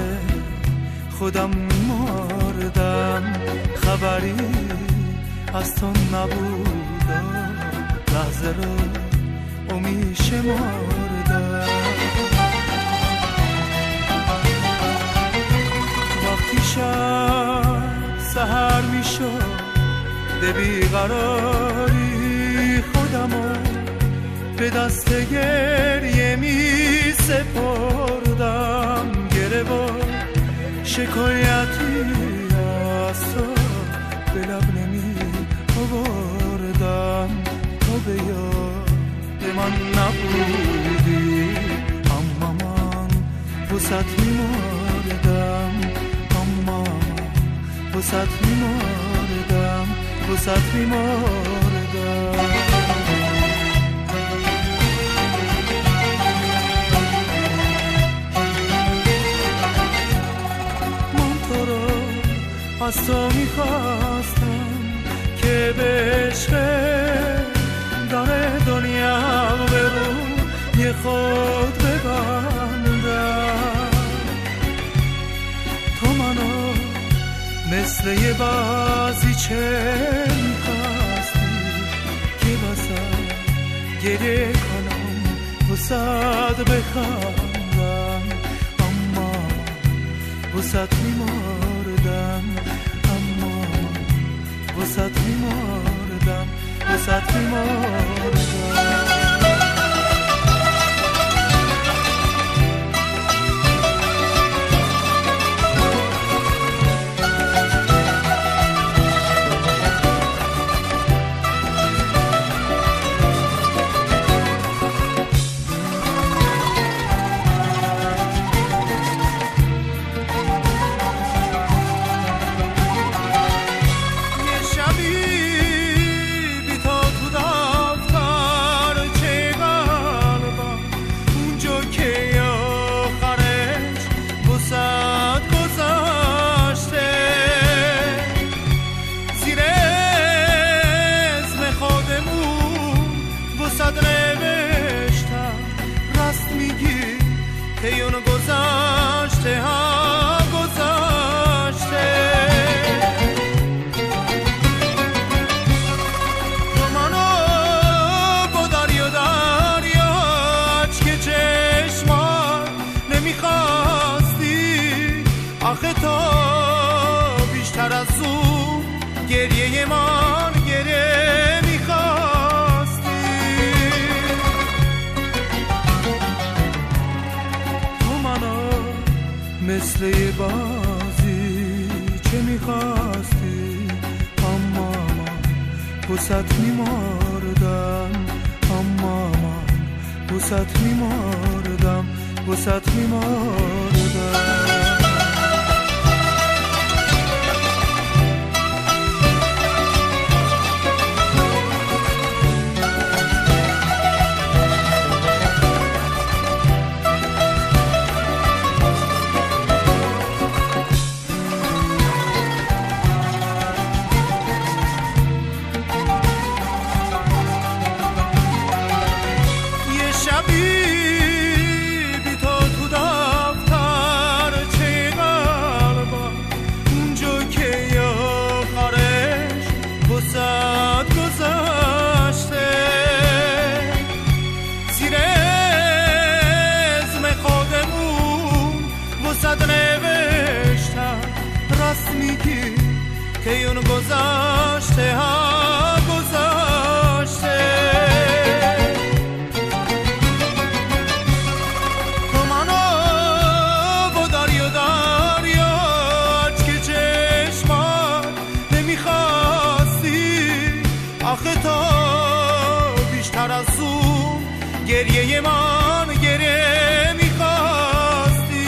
خودم می‌مردم خبری از تو نبود لحظه رو می‌شمردم وقتی شب سحر میشد به بیقراری خودمو به دست گریه می‌سپردم گره و شکایتی از تو به لب نمی‌آوردم تو به یاد من نبودی اما من واسط می‌مردم اما من واسط می‌مردم واسط می‌مردم از تو میخواستم که به عشق در دنیا به روی خود ببندم تو منو مثل یه بازیچه میخواستی که واسه گریه کنم واسه بخندم اما واسه میمردم واسط می‌مردم واسط می‌مردم مثل یه بازی چه میخواستی اما من بوست میماردم اما من بوست میماردم بوست میماردم گذاشته ها گذاشته تو منو با دریا که چشمات نمیخواستی آخه تو بیشتر از اون گریه من گریه میخواستی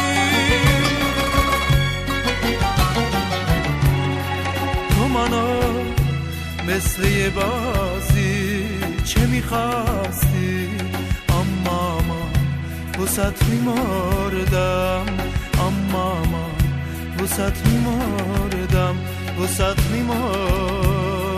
تو منو مثل یه بازی چه میخواستی اما من بوست میماردم اما من بوست میماردم بوست میماردم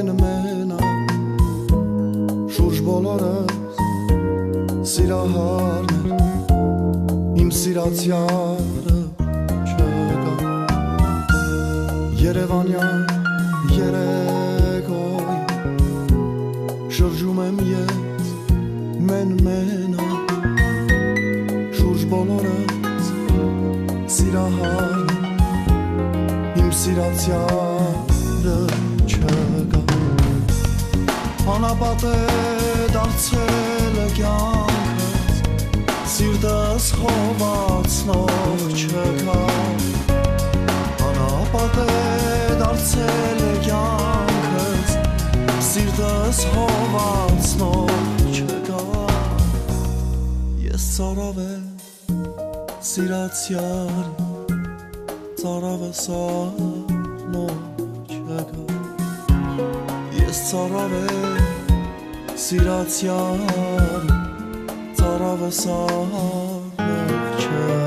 մեն շուրջ բոլորս սիրահարներ իմ սիրացյալը չկա Երևանյան երեկոյ շրջում եմ ես մեն շուրջ բոլորս սիրահարներ իմ սիրացյալը չկա Անապատ է դարձել է կյանքս Սիրտս հովացնող չկա Անապատ է դարձել է կյանքս Սիրտս հովացնող չկա Ես ծարավ է սիրացյալ Ծարավը սարնող չկա Ես ծարավ է սիրացյալ Ծարավը սարնող չկա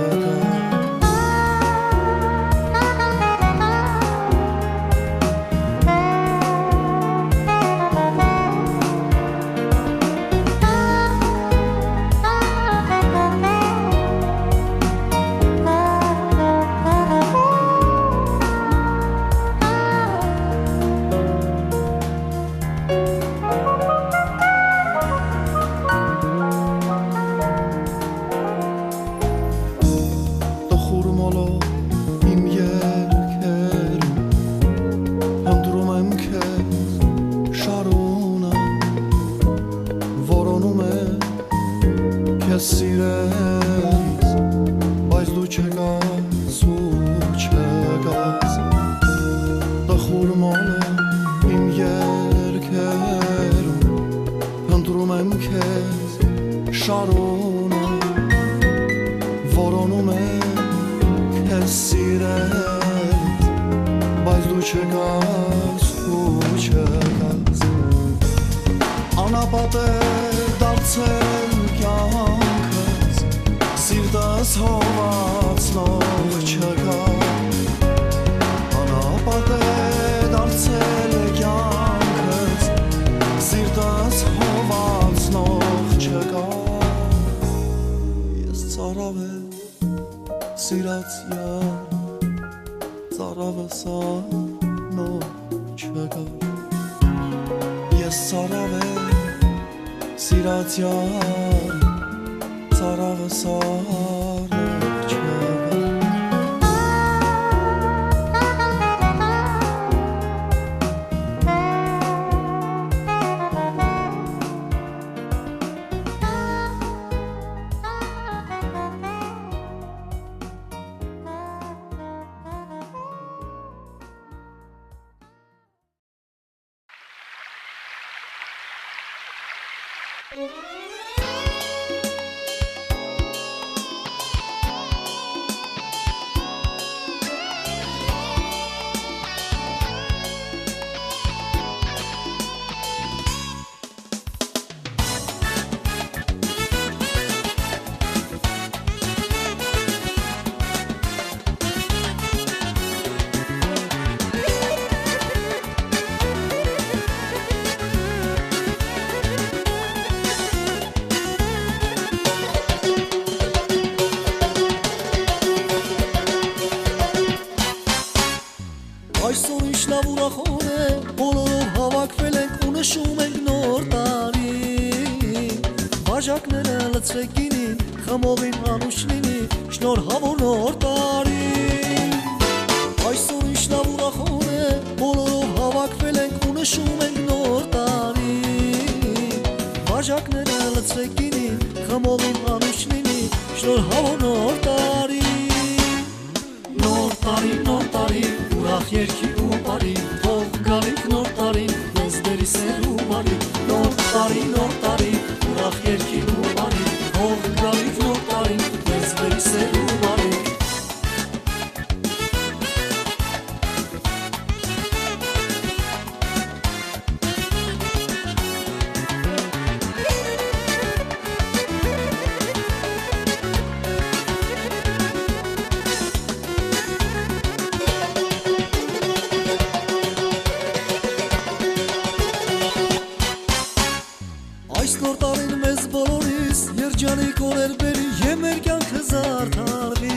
կորեր բերի եմ մեր կյանքը զարդարվի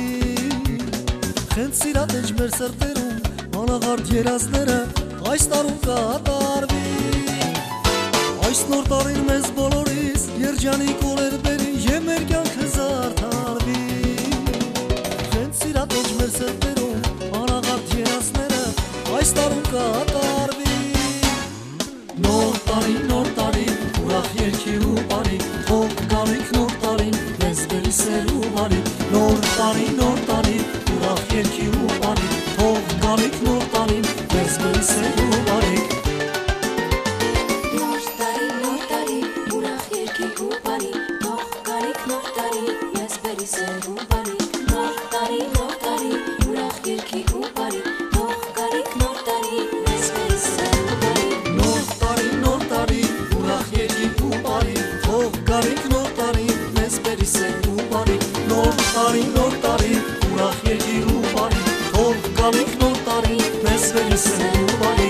Խենց սիրատ ենք մեր սրտերում անաղարդ երազները այս տարում կատարվի Այս նոր տարին մեզ բոլորիս երջանիկ օրեր բերի եմ մեր կյանքը զարդարվի Խենց սիրատ ենք մեր սրտերում անաղարդ երազները այս տարում կատարվի Նոր տարի, ուրախ երկի ու բարի Թող գալիք նոր տարին, մեզ բերի սեր ու բարի Նոր տարի, ուրախ երկի ու բարի Թող գալիք նոր տարին, մեզ բերի սեր ու բարի Նոր տարի, ուրախ երկի ու բարի Թող գալիք նոր տարի, մեզ բերի սեր ու բարի Նոր տարի, ուրախ երկի ու բարի Թող գալիք նոր տարի, մեզ բերի սեր ու բարի Նոր տարի, ուրախ երկի ու բարի Թող գալիք նոր տարի, մեզ բերի սեր ու բարի Նոր տարի, ուրախ երկի ու բարի Թող գալիք նոր տարի, մեզ բերի սեր ու բարի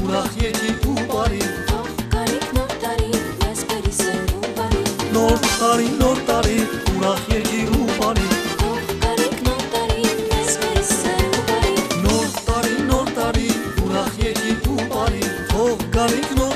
ուրախ երկի ու բարի Թող գալիք նոր տարի, մեզ բերի սեր ու բարի Նոր տարի, ուրախ երկի ու բարի Թող գալիք նոր տարի, մեզ բերի սեր ու բարի Նոր տարի, ուրախ երկի ու բարի Թող գալիք նոր